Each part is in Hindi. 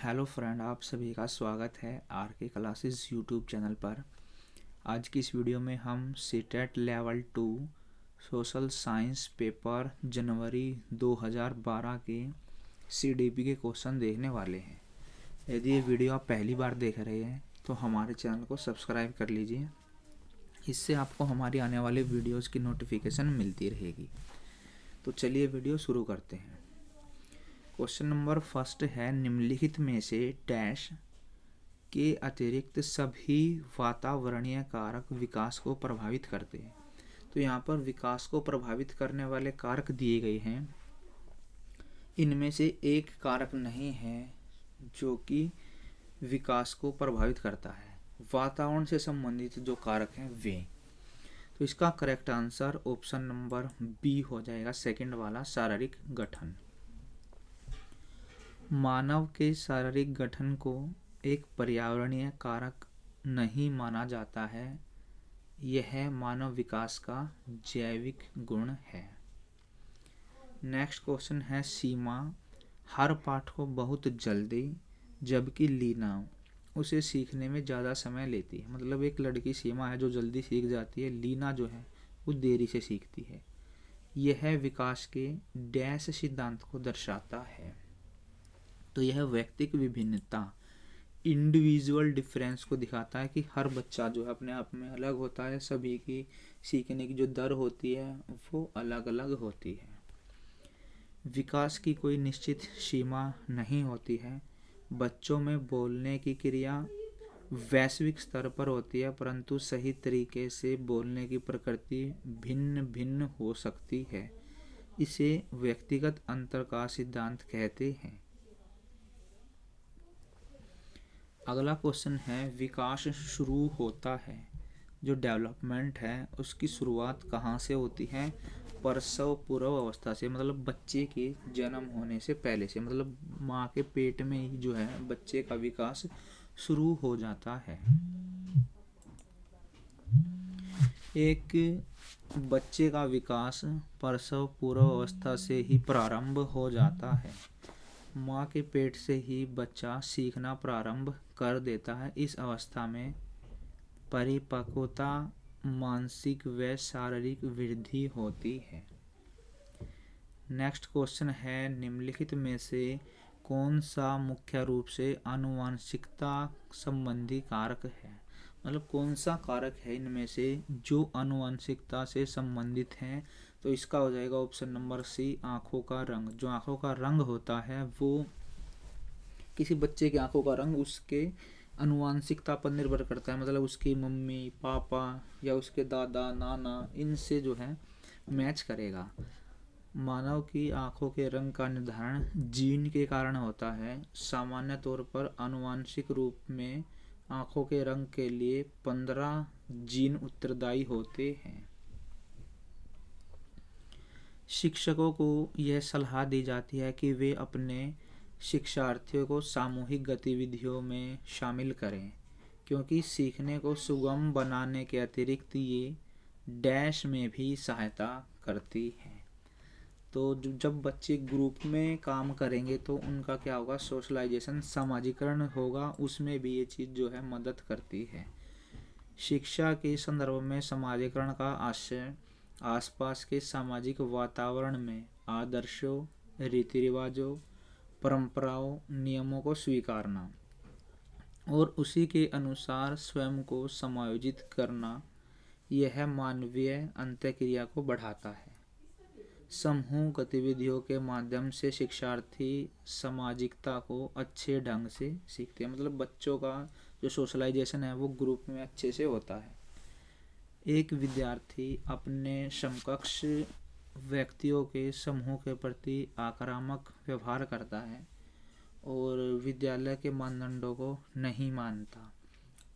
हेलो फ्रेंड, आप सभी का स्वागत है आर के क्लासेस यूट्यूब चैनल पर। आज की इस वीडियो में हम CTET level 2 social science paper जनवरी 2012 के सीडीपी के क्वेश्चन देखने वाले हैं। यदि ये वीडियो आप पहली बार देख रहे हैं तो हमारे चैनल को सब्सक्राइब कर लीजिए। इससे आपको हमारी आने वाले वीडियोज़ की नोटिफिकेशन मिलती रहेगी। तो चलिए वीडियो शुरू करते हैं। क्वेश्चन नंबर फर्स्ट है, निम्नलिखित में से डैश के अतिरिक्त सभी वातावरणीय कारक विकास को प्रभावित करते हैं। तो यहाँ पर विकास को प्रभावित करने वाले कारक दिए गए हैं। इनमें से एक कारक नहीं है जो कि विकास को प्रभावित करता है। वातावरण से संबंधित जो कारक हैं वे। तो इसका correct answer option number B हो जाएगा, सेकंड वाला, शारीरिक गठन। मानव के शारीरिक गठन को एक पर्यावरणीय कारक नहीं माना जाता है। यह मानव विकास का जैविक गुण है। नेक्स्ट क्वेश्चन है, सीमा हर पाठ को बहुत जल्दी जबकि लीना उसे सीखने में ज़्यादा समय लेती है। मतलब एक लड़की सीमा है जो जल्दी सीख जाती है, लीना जो है वो देरी से सीखती है। यह विकास के डैश सिद्धांत को दर्शाता है। तो यह व्यक्तिक विभिन्नता, इंडिविजुअल डिफरेंस को दिखाता है कि हर बच्चा जो है अपने आप में अलग होता है। सभी की सीखने की जो दर होती है वो अलग अलग होती है। विकास की कोई निश्चित सीमा नहीं होती है। बच्चों में बोलने की क्रिया वैश्विक स्तर पर होती है, परंतु सही तरीके से बोलने की प्रकृति भिन्न भिन्न हो सकती है। इसे व्यक्तिगत अंतर का सिद्धांत कहते हैं। अगला क्वेश्चन है, विकास शुरू होता है, जो डेवलपमेंट है उसकी शुरुआत कहाँ से होती है? प्रसव पूर्व अवस्था से, मतलब बच्चे के जन्म होने से पहले से, मतलब माँ के पेट में ही जो है बच्चे का विकास शुरू हो जाता है। एक बच्चे का विकास प्रसव पूर्व अवस्था से ही प्रारंभ हो जाता है। माँ के पेट से ही बच्चा सीखना प्रारंभ कर देता है। इस अवस्था में परिपक्वता, मानसिक व शारीरिक वृद्धि होती है। नेक्स्ट क्वेश्चन है, निम्नलिखित में से कौन सा मुख्य रूप से आनुवंशिकता संबंधी कारक है? मतलब कौन सा कारक है इनमें से जो आनुवंशिकता से संबंधित है? तो इसका हो जाएगा ऑप्शन नंबर सी, आँखों का रंग। जो आँखों का रंग होता है वो किसी बच्चे की आँखों का रंग उसके आनुवंशिकता पर निर्भर करता है। मतलब उसकी मम्मी पापा या उसके दादा नाना इनसे जो है मैच करेगा। मानव की आँखों के रंग का निर्धारण जीन के कारण होता है। सामान्य तौर पर आनुवंशिक रूप में आँखों के रंग के लिए 15 जीन उत्तरदायी होते हैं। शिक्षकों को यह सलाह दी जाती है कि वे अपने शिक्षार्थियों को सामूहिक गतिविधियों में शामिल करें, क्योंकि सीखने को सुगम बनाने के अतिरिक्त ये डैश में भी सहायता करती है। तो जब बच्चे ग्रुप में काम करेंगे तो उनका क्या होगा, सोशलाइजेशन, सामाजिकरण होगा, उसमें भी ये चीज़ जो है मदद करती है। शिक्षा के संदर्भ में सामाजिकरण का आशय आसपास के सामाजिक वातावरण में आदर्शों, रीति रिवाजों, परंपराओं, नियमों को स्वीकारना और उसी के अनुसार स्वयं को समायोजित करना, यह मानवीय अंतःक्रिया को बढ़ाता है। समूह गतिविधियों के माध्यम से शिक्षार्थी सामाजिकता को अच्छे ढंग से सीखते हैं। मतलब बच्चों का जो सोशलाइजेशन है वो ग्रुप में अच्छे से होता है। एक विद्यार्थी अपने समकक्ष व्यक्तियों के समूह के प्रति आक्रामक व्यवहार करता है और विद्यालय के मानदंडों को नहीं मानता।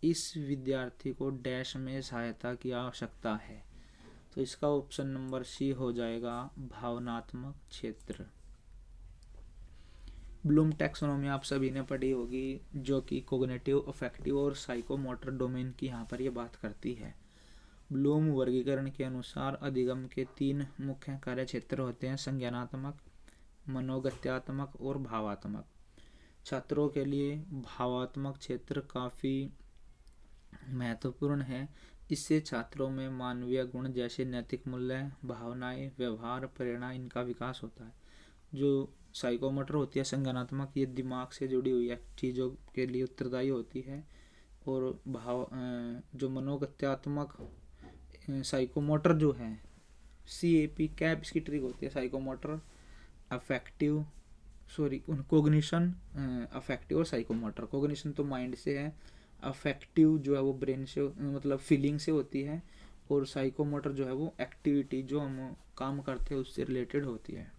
इस विद्यार्थी को डैश में सहायता की आवश्यकता है। तो इसका ऑप्शन नंबर सी हो जाएगा, भावनात्मक क्षेत्र। ब्लूम टैक्सोनॉमी आप सभी ने पढ़ी होगी, जो कि कोग्निटिव, अफेक्टिव और साइकोमोटर डोमेन की यहाँ पर ये बात करती है। ब्लूम वर्गीकरण के अनुसार अधिगम के 3 मुख्य कार्य क्षेत्र होते हैं, संज्ञानात्मक, मनोगत्यात्मक और भावात्मक। छात्रों के लिए भावात्मक क्षेत्र काफ़ी महत्वपूर्ण है। इससे छात्रों में मानवीय गुण जैसे नैतिक मूल्य, भावनाएं, व्यवहार, प्रेरणा, इनका विकास होता है। जो साइकोमोटर होती है संज्ञानात्मक, ये दिमाग से जुड़ी हुई है चीज़ों के लिए उत्तरदायी होती है। और जो मनोगत्यात्मक साइकोमोटर जो है CAP कैप इसकी ट्रिक होती है। साइकोमोटर अफेक्टिव कोग्निशन, अफेक्टिव और साइकोमोटर। कोग्निशन तो माइंड से है, अफेक्टिव जो है वो ब्रेन से मतलब फीलिंग से होती है, और साइकोमोटर जो है वो एक्टिविटी जो हम काम करते हैं उससे रिलेटेड होती है।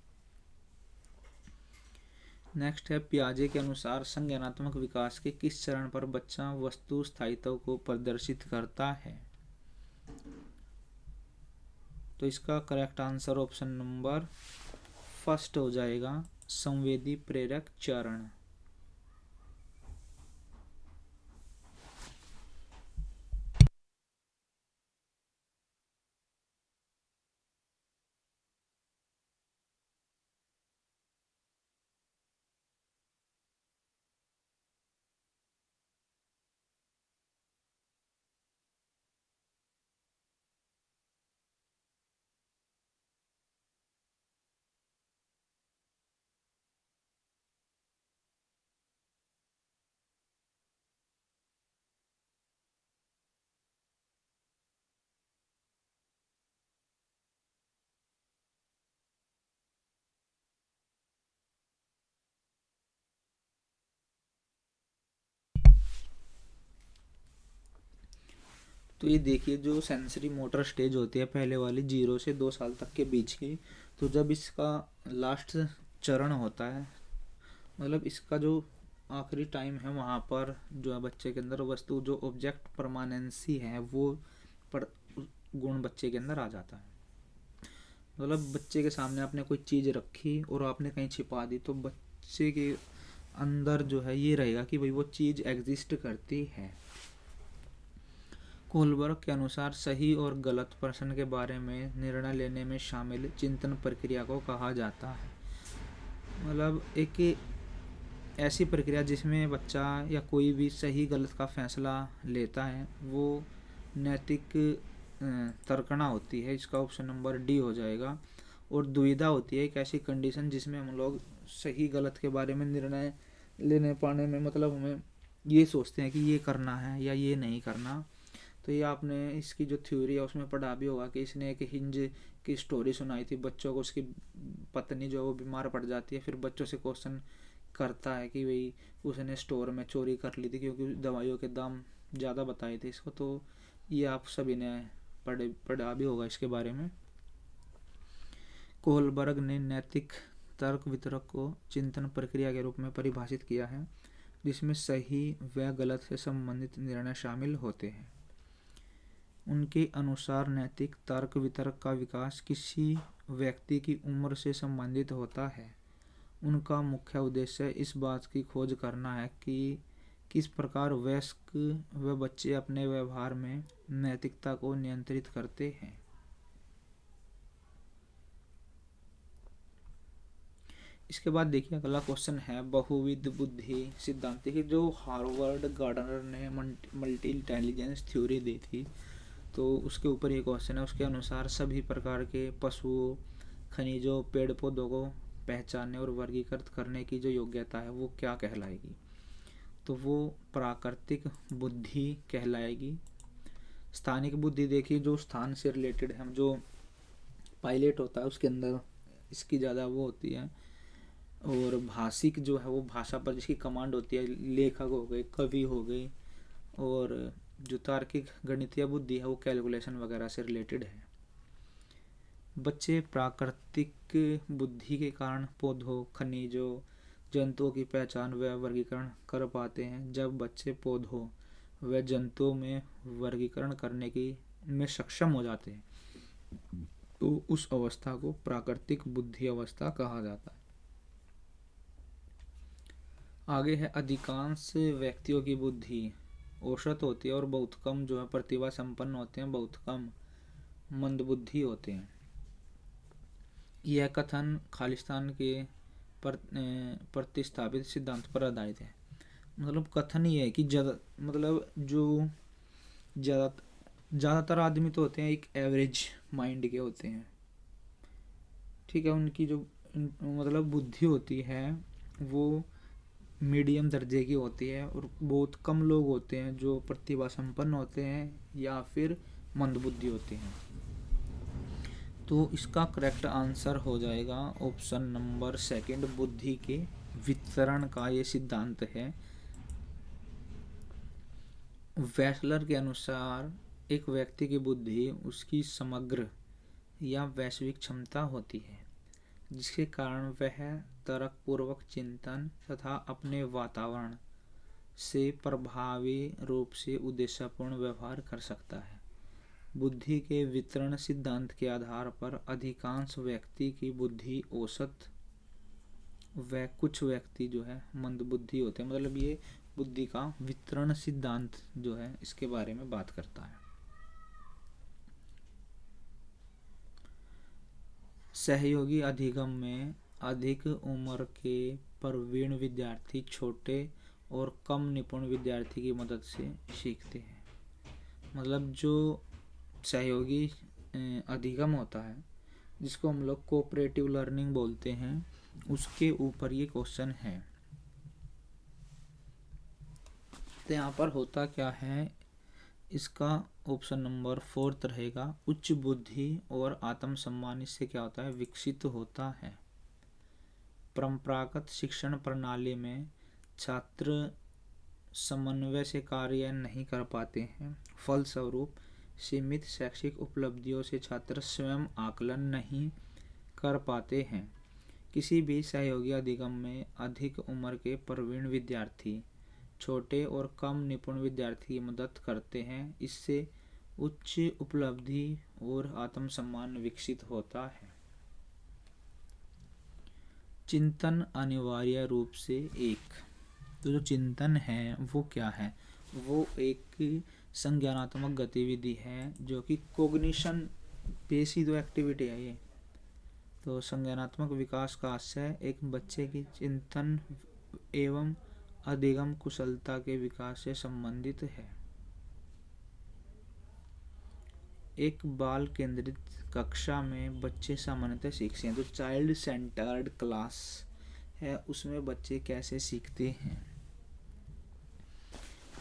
नेक्स्ट है पियाजे के अनुसार संज्ञानात्मक विकास के किस चरण पर बच्चा वस्तु स्थायित्व को प्रदर्शित करता है। तो इसका correct answer option number first हो जाएगा, संवेदी प्रेरक चरण। तो ये देखिए जो सेंसरी मोटर स्टेज होती है पहले वाली 0 से 2 साल तक के बीच की, तो जब इसका लास्ट चरण होता है, मतलब इसका जो आखिरी टाइम है, वहाँ पर जो है बच्चे के अंदर वस्तु जो ऑब्जेक्ट परमानेंसी है वो पर गुण बच्चे के अंदर आ जाता है। मतलब बच्चे के सामने आपने कोई चीज़ रखी और आपने कहीं छिपा दी, तो बच्चे के अंदर जो है ये रहेगा कि भाई वो चीज़ एग्जिस्ट करती है। कोलबर्ग के अनुसार सही और गलत प्रश्न के बारे में निर्णय लेने में शामिल चिंतन प्रक्रिया को कहा जाता है। मतलब एक ऐसी प्रक्रिया जिसमें बच्चा या कोई भी सही गलत का फैसला लेता है, वो नैतिक तर्कणा होती है। इसका ऑप्शन नंबर डी हो जाएगा। और दुविधा होती है एक ऐसी कंडीशन जिसमें हम लोग सही गलत के बारे में निर्णय लेने पाने में मतलब हमें ये सोचते हैं कि ये करना है या ये नहीं करना। तो ये आपने इसकी जो थ्योरी है उसमें पढ़ा भी होगा कि इसने एक हिंज की स्टोरी सुनाई थी बच्चों को। उसकी पत्नी जो है वो बीमार पड़ जाती है, फिर बच्चों से क्वेश्चन करता है कि भाई उसने स्टोर में चोरी कर ली थी क्योंकि दवाइयों के दाम ज़्यादा बताए थे इसको। तो ये आप सभी ने पढ़ा भी होगा इसके बारे में। कोहलबर्ग ने नैतिक तर्क वितर्क को चिंतन प्रक्रिया के रूप में परिभाषित किया है, जिसमें सही व गलत से संबंधित निर्णय शामिल होते हैं। उनके अनुसार नैतिक तर्क वितर्क का विकास किसी व्यक्ति की उम्र से संबंधित होता है। उनका मुख्य उद्देश्य इस बात की खोज करना है कि किस प्रकार वयस्क व बच्चे अपने व्यवहार में नैतिकता को नियंत्रित करते हैं। इसके बाद देखिए अगला क्वेश्चन है बहुविध बुद्धि सिद्धांत की, जो हार्वर्ड गार्डनर ने मल्टी इंटेलिजेंस थ्योरी दी थी, तो उसके ऊपर ये क्वेश्चन है। उसके अनुसार सभी प्रकार के पशुओं, खनिजों, पेड़ पौधों को पहचानने और वर्गीकृत करने की जो योग्यता है वो क्या कहलाएगी। तो वो प्राकृतिक बुद्धि कहलाएगी। स्थानिक बुद्धि देखिए जो स्थान से रिलेटेड है, जो पायलट होता है उसके अंदर इसकी ज़्यादा वो होती है। और भाषिक जो है वो भाषा पर जिसकी कमांड होती है, लेखक हो गए, कवि हो गए। और जो तार्किक गणितीय बुद्धि है वो कैलकुलेशन वगैरह से रिलेटेड है। बच्चे प्राकृतिक बुद्धि के कारण पौधों, खनिजों, जंतुओं की पहचान व वर्गीकरण कर पाते हैं। जब बच्चे पौधों व जंतुओं में वर्गीकरण करने की में सक्षम हो जाते हैं तो उस अवस्था को प्राकृतिक बुद्धि अवस्था कहा जाता है। आगे है अधिकांश व्यक्तियों की बुद्धि औसत होती है और बहुत कम जो है प्रतिभा संपन्न होते हैं, बहुत कम मंदबुद्धि होते हैं। यह कथन खालिस्तान के प्रतिस्थापित सिद्धांत पर आधारित है। मतलब कथन ये है कि जो ज़्यादातर आदमी तो होते हैं एक एवरेज माइंड के होते हैं, ठीक है। उनकी जो मतलब बुद्धि होती है वो मीडियम दर्जे की होती है, और बहुत कम लोग होते हैं जो प्रतिभा संपन्न होते हैं या फिर मंदबुद्धि होते हैं। तो इसका करेक्ट आंसर हो जाएगा ऑप्शन नंबर सेकंड, बुद्धि के वितरण का ये सिद्धांत है। वेस्लर के अनुसार एक व्यक्ति की बुद्धि उसकी समग्र या वैश्विक क्षमता होती है, जिसके कारण वह तर्कपूर्वक चिंतन तथा अपने वातावरण से प्रभावी रूप से उद्देश्यपूर्ण व्यवहार कर सकता है। बुद्धि के वितरण सिद्धांत के आधार पर अधिकांश व्यक्ति की बुद्धि औसत व कुछ व्यक्ति जो है मंदबुद्धि होते हैं। मतलब ये बुद्धि का वितरण सिद्धांत जो है इसके बारे में बात करता है। सहयोगी अधिगम में अधिक उम्र के प्रवीण विद्यार्थी छोटे और कम निपुण विद्यार्थी की मदद से सीखते हैं। मतलब जो सहयोगी अधिगम होता है, जिसको हम लोग कोऑपरेटिव लर्निंग बोलते हैं, उसके ऊपर ये क्वेश्चन है। तो यहाँ पर होता क्या है, इसका ऑप्शन नंबर 4 रहेगा। उच्च बुद्धि और आत्मसम्मान इससे क्या होता है, विकसित होता है। परंपरागत शिक्षण प्रणाली में छात्र समन्वय से कार्य नहीं कर पाते हैं। फलस्वरूप सीमित शैक्षिक उपलब्धियों से छात्र स्वयं आकलन नहीं कर पाते हैं। किसी भी सहयोगी अधिगम में अधिक उम्र के प्रवीण विद्यार्थी छोटे और कम निपुण विद्यार्थी की मदद करते हैं। इससे उच्च उपलब्धि और आत्मसम्मान विकसित होता है। चिंतन अनिवार्य रूप से एक, तो जो चिंतन है वो क्या है, वो एक संज्ञानात्मक गतिविधि है जो कि कोग्निशन बेस्ड तो एक्टिविटी है ये। तो संज्ञानात्मक विकास का आशय एक बच्चे की चिंतन एवं अधिगम कुशलता के विकास से संबंधित है। एक बाल केंद्रित कक्षा में बच्चे सामान्यतः सीखते हैं। तो चाइल्ड सेंटर्ड क्लास है, उसमें बच्चे कैसे सीखते हैं।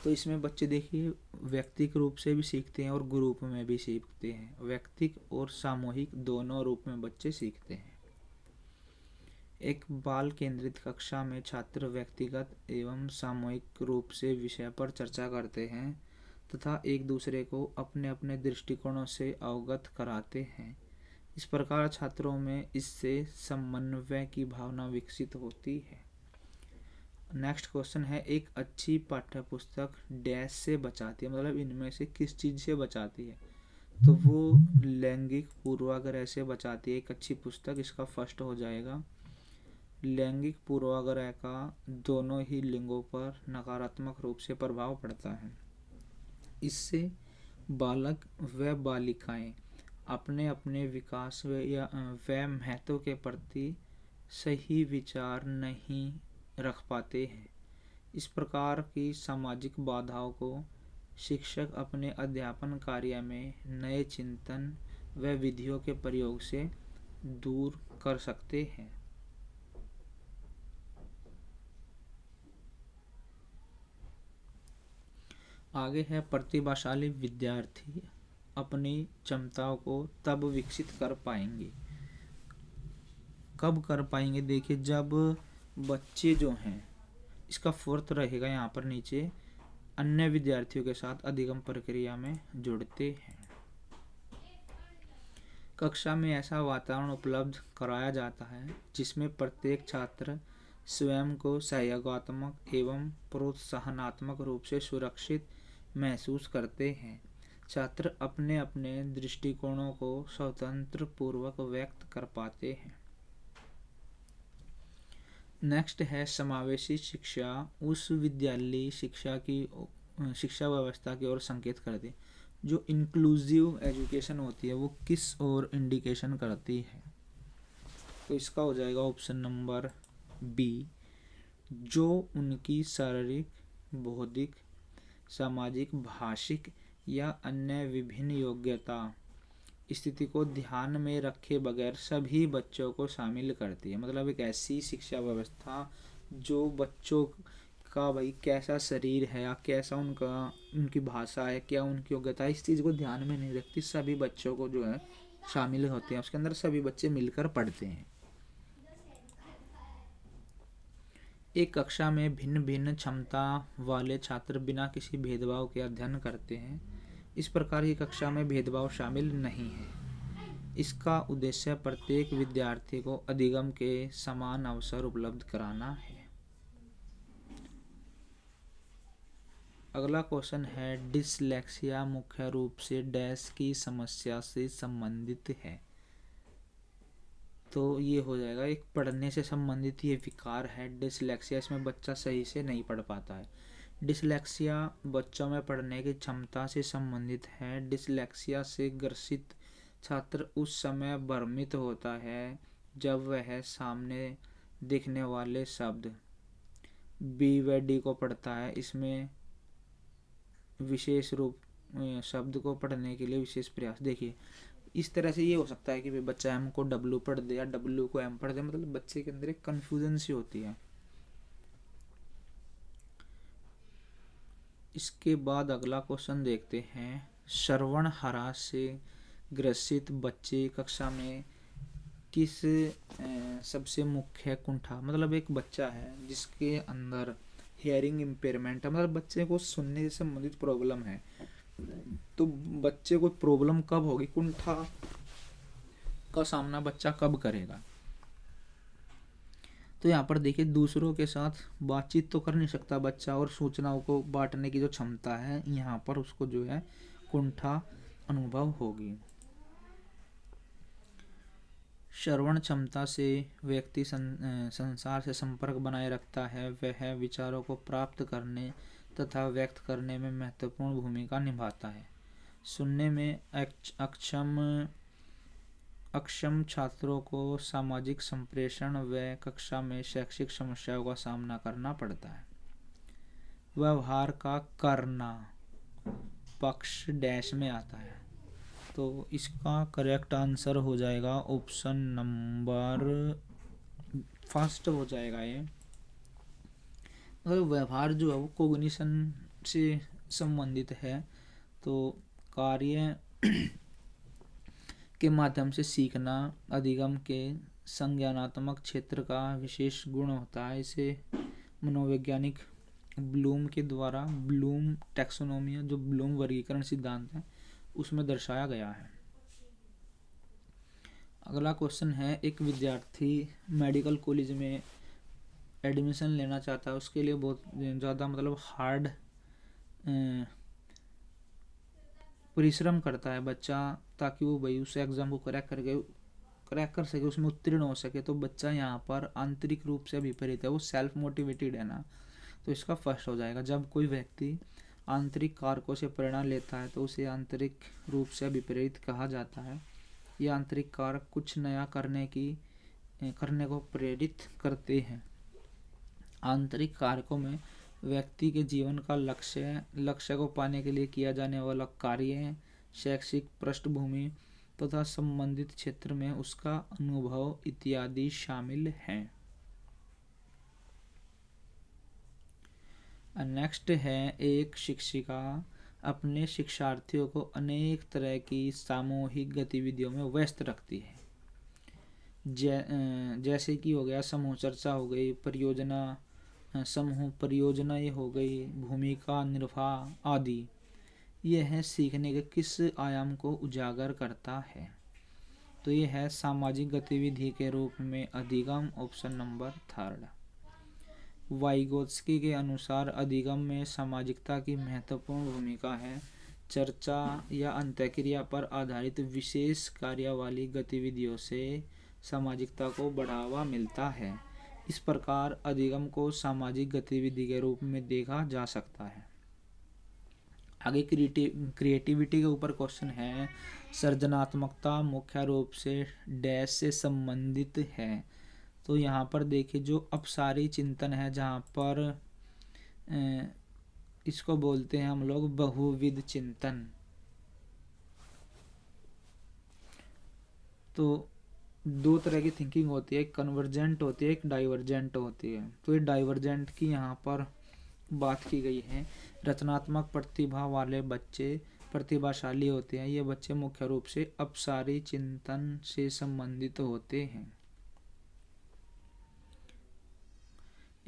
तो इसमें बच्चे देखिए व्यक्तिगत रूप से भी सीखते हैं और ग्रुप में भी सीखते हैं। व्यक्तिगत और सामूहिक दोनों रूप में बच्चे सीखते हैं। एक बाल केंद्रित कक्षा में छात्र व्यक्तिगत एवं सामूहिक रूप से विषय पर चर्चा करते हैं तथा एक दूसरे को अपने अपने दृष्टिकोणों से अवगत कराते हैं। इस प्रकार छात्रों में इससे समन्वय की भावना विकसित होती है। नेक्स्ट क्वेश्चन है, एक अच्छी पाठ्यपुस्तक डैश से बचाती है। मतलब इनमें से किस चीज़ से बचाती है, तो वो लैंगिक पूर्वाग्रह से बचाती है एक अच्छी पुस्तक। इसका फर्स्ट हो जाएगा। लैंगिक पूर्वाग्रह का दोनों ही लिंगों पर नकारात्मक रूप से प्रभाव पड़ता है। इससे बालक व बालिकाएं अपने अपने विकास व महत्व के प्रति सही विचार नहीं रख पाते हैं। इस प्रकार की सामाजिक बाधाओं को शिक्षक अपने अध्यापन कार्य में नए चिंतन व विधियों के प्रयोग से दूर कर सकते हैं। आगे है, प्रतिभाशाली विद्यार्थी अपनी क्षमताओं को तब विकसित कर पाएंगे। कब कर पाएंगे, देखिए जब बच्चे जो हैं, इसका फोर्थ रहेगा यहाँ पर नीचे, अन्य विद्यार्थियों के साथ अधिगम प्रक्रिया में जुड़ते हैं। कक्षा में ऐसा वातावरण उपलब्ध कराया जाता है जिसमें प्रत्येक छात्र स्वयं को सहयोगात्मक एवं प्रोत्साहनात्मक रूप से सुरक्षित महसूस करते हैं। छात्र अपने अपने दृष्टिकोणों को स्वतंत्र पूर्वक व्यक्त कर पाते हैं। नेक्स्ट है, समावेशी शिक्षा उस विद्यालयी शिक्षा व्यवस्था की ओर संकेत करती है। जो इंक्लूसिव एजुकेशन होती है वो किस ओर इंडिकेशन करती है, तो इसका हो जाएगा ऑप्शन नंबर बी, जो उनकी शारीरिक, बौद्धिक, सामाजिक, भाषिक या अन्य विभिन्न योग्यता स्थिति को ध्यान में रखे बगैर सभी बच्चों को शामिल करती है। मतलब एक ऐसी शिक्षा व्यवस्था जो बच्चों का भाई कैसा शरीर है या कैसा उनकी भाषा है, क्या उनकी योग्यता है, इस चीज़ को ध्यान में नहीं रखती, सभी बच्चों को जो है शामिल होते हैं उसके अंदर, सभी बच्चे मिलकर पढ़ते हैं। एक कक्षा में भिन्न भिन्न क्षमता वाले छात्र बिना किसी भेदभाव के अध्ययन करते हैं। इस प्रकार की कक्षा में भेदभाव शामिल नहीं है। इसका उद्देश्य प्रत्येक विद्यार्थी को अधिगम के समान अवसर उपलब्ध कराना है। अगला क्वेश्चन है, डिसलेक्सिया मुख्य रूप से डैश की समस्या से संबंधित है। तो ये हो जाएगा, एक पढ़ने से संबंधित ये विकार है डिसलेक्सिया। इसमें बच्चा सही से नहीं पढ़ पाता है। डिसलेक्सिया बच्चों में पढ़ने की क्षमता से संबंधित है। डिसलेक्सिया से ग्रसित छात्र उस समय भ्रमित होता है जब वह सामने दिखने वाले शब्द बी व डी को पढ़ता है। इसमें विशेष रूप शब्द को पढ़ने के लिए विशेष प्रयास। देखिए, इस तरह से ये हो सकता है कि भाई बच्चा एम को डब्ल्यू पढ़ दे या डब्ल्यू को एम पढ़ दे, मतलब बच्चे के अंदर एक कन्फ्यूजन सी होती है। इसके बाद अगला क्वेश्चन देखते हैं, श्रवण ह्रास से ग्रसित बच्चे कक्षा में किस सबसे मुख्य कुंठा, मतलब एक बच्चा है जिसके अंदर हियरिंग इम्पेयरमेंट है, मतलब बच्चे को सुनने से संबंधित प्रॉब्लम है, तो बच्चे को प्रॉब्लम कब होगी, कुंठा का सामना बच्चा कब करेगा। तो यहाँ पर देखिए, दूसरों के साथ बातचीत तो कर नहीं सकता बच्चा, और सूचनाओं को बांटने की जो क्षमता है यहाँ पर उसको जो है कुंठा अनुभव होगी। श्रवण क्षमता से व्यक्ति संसार से संपर्क बनाए रखता है। वह विचारों को प्राप्त करने तथा व्यक्त करने में महत्वपूर्ण भूमिका निभाता है। सुनने में अक्षम छात्रों को सामाजिक संप्रेषण व कक्षा में शैक्षिक समस्याओं का सामना करना पड़ता है। व्यवहार का करना पक्ष डैश में आता है, तो इसका करेक्ट आंसर हो जाएगा ऑप्शन नंबर फर्स्ट हो जाएगा ये। मतलब व्यवहार जो है वो कोग्निशन से संबंधित है, तो कार्य के माध्यम से सीखना अधिगम के संज्ञानात्मक क्षेत्र का विशेष गुण होता है। इसे मनोवैज्ञानिक ब्लूम के द्वारा, ब्लूम टैक्सोनॉमी, जो ब्लूम वर्गीकरण सिद्धांत है, उसमें दर्शाया गया है। अगला क्वेश्चन है, एक विद्यार्थी मेडिकल कॉलेज में एडमिशन लेना चाहता है, उसके लिए बहुत ज़्यादा मतलब हार्ड परिश्रम करता है बच्चा, ताकि वो भाई उस एग्ज़ाम को क्रैक कर सके, उसमें उत्तीर्ण हो सके। तो बच्चा यहाँ पर आंतरिक रूप से विपरीत है, वो सेल्फ मोटिवेटेड है ना, तो इसका फर्स्ट हो जाएगा। जब कोई व्यक्ति आंतरिक कारकों से प्रेरणा लेता है तो उसे आंतरिक रूप से विपरीत कहा जाता है। ये आंतरिक कारक कुछ नया करने को प्रेरित करते हैं। आंतरिक कारकों में व्यक्ति के जीवन का लक्ष्य को पाने के लिए किया जाने वाला कार्य, शैक्षिक पृष्ठभूमि तथा संबंधित क्षेत्र में उसका अनुभव इत्यादि शामिल हैं। नेक्स्ट है, एक शिक्षिका अपने शिक्षार्थियों को अनेक तरह की सामूहिक गतिविधियों में व्यस्त रखती है। जैसे कि हो गया समूह चर्चा, हो गई समूह परियोजना, ये हो गई भूमिका निर्वाह आदि। यह सीखने के किस आयाम को उजागर करता है, तो यह है सामाजिक गतिविधि के रूप में अधिगम, ऑप्शन नंबर थर्ड। वाइगोत्स्की के अनुसार अधिगम में सामाजिकता की महत्वपूर्ण भूमिका है। चर्चा या अंतःक्रिया पर आधारित विशेष कार्य वाली गतिविधियों से सामाजिकता को बढ़ावा मिलता है। इस प्रकार अधिगम को सामाजिक गतिविधि के रूप में देखा जा सकता है। आगे क्रिएटिविटी के ऊपर क्वेश्चन है, सृजनात्मकता मुख्य रूप से डैश से संबंधित है। तो यहाँ पर देखिए जो अपसारी चिंतन है, जहाँ पर इसको बोलते हैं हम लोग बहुविध चिंतन। तो दो तरह की थिंकिंग होती है, एक कन्वर्जेंट होती है, एक डाइवर्जेंट होती है। तो ये डाइवर्जेंट की यहाँ पर बात की गई है। रचनात्मक प्रतिभा वाले बच्चे प्रतिभाशाली होते हैं। ये बच्चे मुख्य रूप से अपसारी चिंतन से संबंधित होते हैं।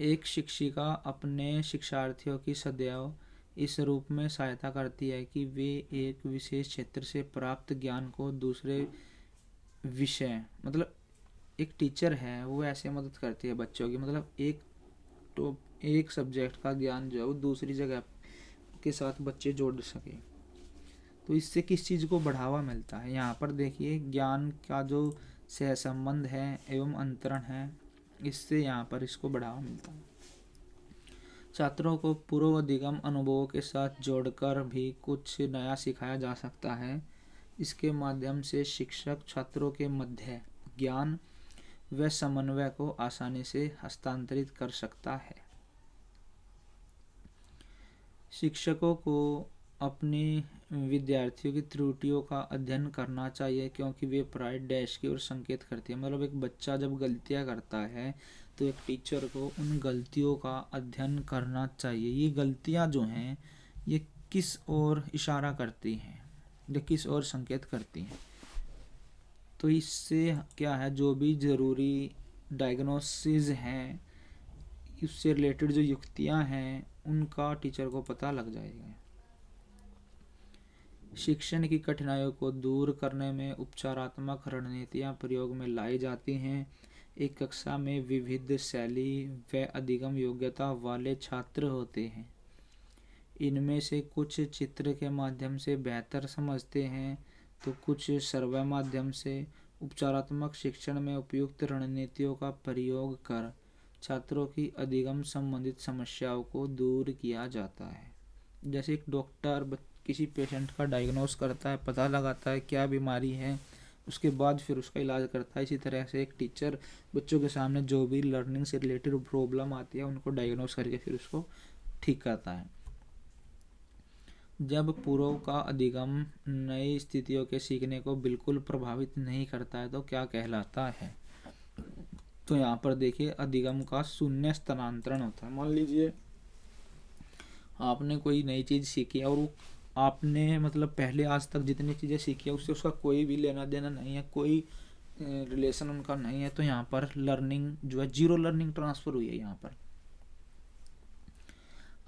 एक शिक्षिका अपने शिक्षार्थियों की सदैव इस रूप में सहायता करती है कि वे एक विशेष क्षेत्र से प्राप्त ज्ञान को दूसरे विषय, मतलब एक टीचर है वो ऐसे मदद करती है बच्चों की, मतलब एक सब्जेक्ट का ज्ञान जो है वो दूसरी जगह के साथ बच्चे जोड़ सके। तो इससे किस चीज़ को बढ़ावा मिलता है, यहाँ पर देखिए ज्ञान का जो सहसंबंध है एवं अंतरण है, इससे यहाँ पर इसको बढ़ावा मिलता है। छात्रों को पूर्व दिगम अनुभवों के साथ जोड़कर भी कुछ नया सिखाया जा सकता है। इसके माध्यम से शिक्षक छात्रों के मध्य ज्ञान व समन्वय को आसानी से हस्तांतरित कर सकता है। शिक्षकों को अपने विद्यार्थियों की त्रुटियों का अध्ययन करना चाहिए, क्योंकि वे प्राय डैश की ओर संकेत करती है। मतलब एक बच्चा जब गलतियां करता है तो एक टीचर को उन गलतियों का अध्ययन करना चाहिए। ये गलतियां जो हैं ये किस ओर इशारा करती हैं, ये किस ओर संकेत करती हैं। तो इससे क्या है, जो भी ज़रूरी डायग्नोसिस हैं, उससे रिलेटेड जो युक्तियां हैं उनका टीचर को पता लग जाएगा। शिक्षण की कठिनाइयों को दूर करने में उपचारात्मक रणनीतियां प्रयोग में लाई जाती हैं। एक कक्षा में विविध शैली व अधिगम योग्यता वाले छात्र होते हैं। इनमें से कुछ चित्र के माध्यम से बेहतर समझते हैं तो कुछ सर्वे माध्यम से। उपचारात्मक शिक्षण में उपयुक्त रणनीतियों का प्रयोग कर छात्रों की अधिगम संबंधित समस्याओं को दूर किया जाता है। जैसे एक डॉक्टर किसी पेशेंट का डायग्नोस करता है, पता लगाता है क्या बीमारी है, उसके बाद फिर उसका इलाज करता है। इसी तरह से एक टीचर बच्चों के सामने जो भी लर्निंग से रिलेटेड प्रॉब्लम आती है उनको डायग्नोस करके फिर उसको ठीक करता है। जब पूर्व का अधिगम नई स्थितियों के सीखने को बिल्कुल प्रभावित नहीं करता है तो क्या कहलाता है। तो यहाँ पर देखिए अधिगम का शून्य स्थानांतरण होता है। मान लीजिए आपने कोई नई चीज़ सीखी और वो आपने मतलब पहले आज तक जितनी चीज़ें सीखी है उससे उसका कोई भी लेना देना नहीं है, कोई रिलेशन उनका नहीं है, तो यहाँ पर लर्निंग जो है जीरो लर्निंग ट्रांसफ़र हुई है। यहाँ पर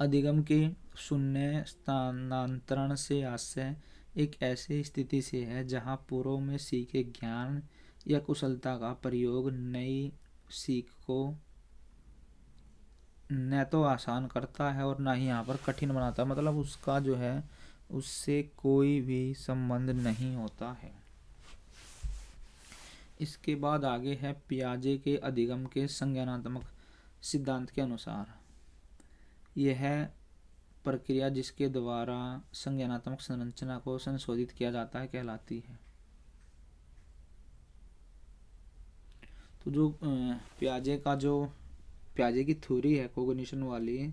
अधिगम के शून्य स्थानांतरण से आशय एक ऐसी स्थिति से है जहाँ पूर्व में सीखे ज्ञान या कुशलता का प्रयोग नई सीख को न तो आसान करता है और ना ही यहाँ पर कठिन बनाता है। मतलब उसका जो है उससे कोई भी संबंध नहीं होता है। इसके बाद आगे है पियाजे के अधिगम के संज्ञानात्मक सिद्धांत के अनुसार यह प्रक्रिया जिसके द्वारा संज्ञानात्मक संरचना को संशोधित किया जाता है कहलाती है। तो जो पियाजे की थ्योरी है कोग्निशन वाली,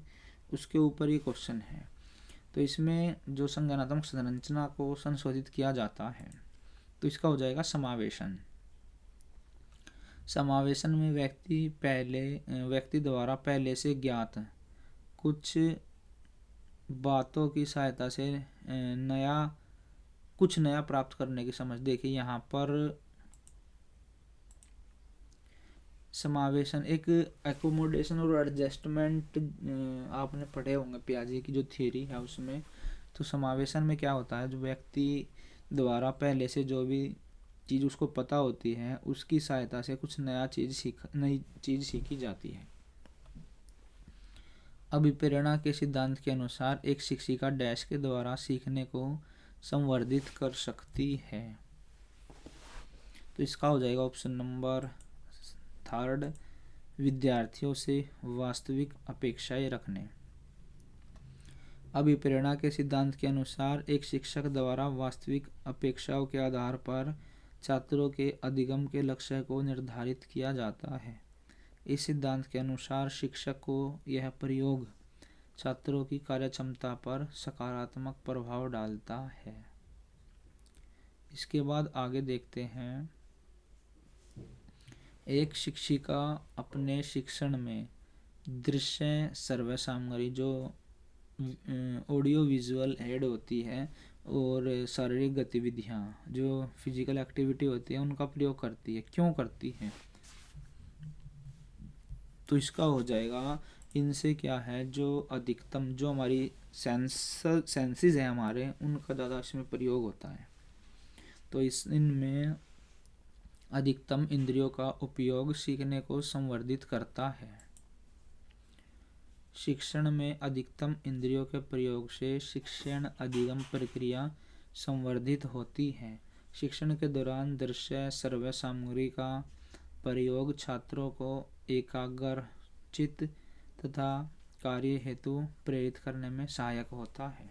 उसके ऊपर ये क्वेश्चन है। तो इसमें जो संज्ञानात्मक संरचना को संशोधित किया जाता है तो इसका हो जाएगा समावेशन। समावेशन में व्यक्ति द्वारा पहले से ज्ञात कुछ बातों की सहायता से कुछ नया प्राप्त करने की समझ। देखिए यहाँ पर समावेशन एक एकोमोडेशन और एडजस्टमेंट आपने पढ़े होंगे पियाजे की जो थ्योरी है उसमें। तो समावेशन में क्या होता है, जो व्यक्ति द्वारा पहले से जो भी चीज़ उसको पता होती है उसकी सहायता से कुछ नई चीज़ सीखी जाती है। अभिप्रेरणा के सिद्धांत के अनुसार एक शिक्षिका डैश के द्वारा सीखने को संवर्धित कर सकती है। तो इसका हो जाएगा ऑप्शन नंबर 3, विद्यार्थियों से वास्तविक अपेक्षाएं रखने। अभिप्रेरणा के सिद्धांत के अनुसार एक शिक्षक द्वारा वास्तविक अपेक्षाओं के आधार पर छात्रों के अधिगम के लक्ष्य को निर्धारित किया जाता है। इस सिद्धांत के अनुसार शिक्षक को यह प्रयोग छात्रों की कार्यक्षमता पर सकारात्मक प्रभाव डालता है। इसके बाद आगे देखते हैं, एक शिक्षिका अपने शिक्षण में दृश्य सर्वे सामग्री जो ऑडियो विजुअल एड होती है और शारीरिक गतिविधियाँ जो फिजिकल एक्टिविटी होती है उनका प्रयोग करती है। क्यों करती है? तो इसका हो जाएगा, इनसे क्या है, जो अधिकतम जो हमारी सेंसेस है हमारे, उनका ज़्यादा इसमें प्रयोग होता है। तो इनमें अधिकतम इंद्रियों का उपयोग सीखने को संवर्धित करता है। शिक्षण में अधिकतम इंद्रियों के प्रयोग से शिक्षण अधिगम प्रक्रिया संवर्धित होती है। शिक्षण के दौरान दृश्य सर्वे सामग्री का प्रयोग छात्रों को एकाग्रचित्त तथा कार्य हेतु प्रेरित करने में सहायक होता है।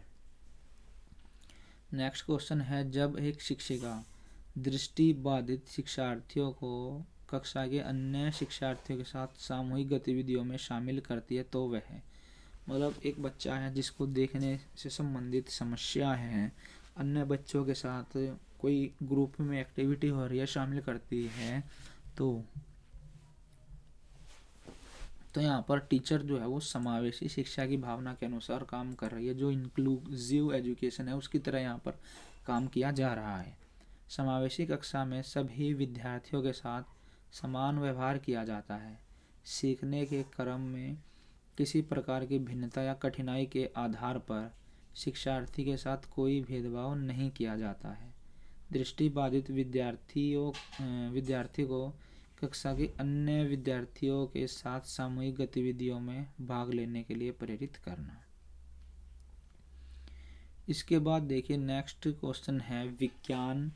नेक्स्ट क्वेश्चन है, जब एक शिक्षिका दृष्टि बाधित शिक्षार्थियों को कक्षा के अन्य शिक्षार्थियों के साथ सामूहिक गतिविधियों में शामिल करती है तो वह, मतलब एक बच्चा है जिसको देखने से संबंधित समस्या है, अन्य बच्चों के साथ कोई ग्रुप में एक्टिविटी हो रही है, शामिल करती है, तो यहाँ पर टीचर जो है वो समावेशी शिक्षा की भावना के अनुसार काम कर रही है, जो इंक्लूसिव एजुकेशन है उसकी तरह यहाँ पर काम किया जा रहा है। समावेशी कक्षा में सभी विद्यार्थियों के साथ समान व्यवहार किया जाता है। सीखने के क्रम में किसी प्रकार की भिन्नता या कठिनाई के आधार पर शिक्षार्थी के साथ कोई भेदभाव नहीं किया जाता है। दृष्टिबाधित विद्यार्थी को कक्षा के अन्य विद्यार्थियों के साथ सामूहिक गतिविधियों में भाग लेने के लिए प्रेरित करना। इसके बाद देखिए, नेक्स्ट क्वेश्चन है, विज्ञान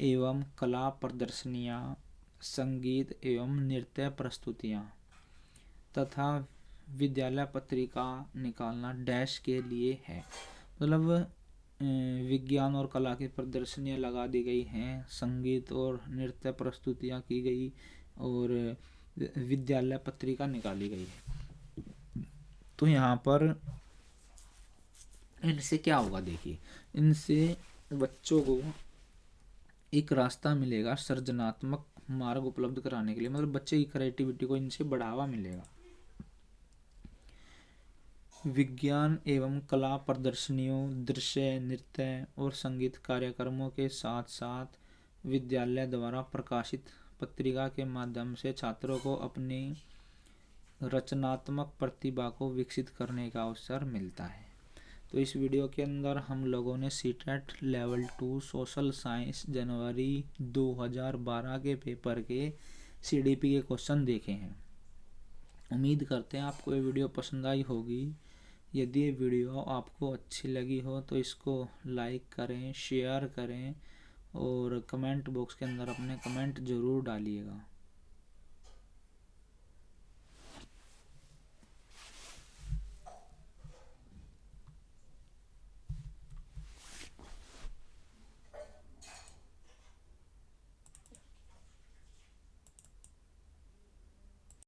एवं कला प्रदर्शनियाँ, संगीत एवं नृत्य प्रस्तुतियाँ तथा विद्यालय पत्रिका निकालना डैश के लिए है। मतलब विज्ञान और कला की प्रदर्शनियाँ लगा दी गई हैं, संगीत और नृत्य प्रस्तुतियाँ की गई और विद्यालय पत्रिका निकाली गई है। तो यहाँ पर इनसे क्या होगा, देखिए, इनसे बच्चों को एक रास्ता मिलेगा सृजनात्मक मार्ग उपलब्ध कराने के लिए, मतलब बच्चे की क्रिएटिविटी को इनसे बढ़ावा मिलेगा। विज्ञान एवं कला प्रदर्शनियों, दृश्य, नृत्य और संगीत कार्यक्रमों के साथ साथ विद्यालय द्वारा प्रकाशित पत्रिका के माध्यम से छात्रों को अपनी रचनात्मक प्रतिभा को विकसित करने का अवसर मिलता है। तो इस वीडियो के अंदर हम लोगों ने सीटेट लेवल 2 सोशल साइंस जनवरी 2012 के पेपर के सीडीपी के क्वेश्चन देखे हैं। उम्मीद करते हैं आपको ये वीडियो पसंद आई होगी। यदि ये वीडियो आपको अच्छी लगी हो तो इसको लाइक करें, शेयर करें और कमेंट बॉक्स के अंदर अपने कमेंट ज़रूर डालिएगा।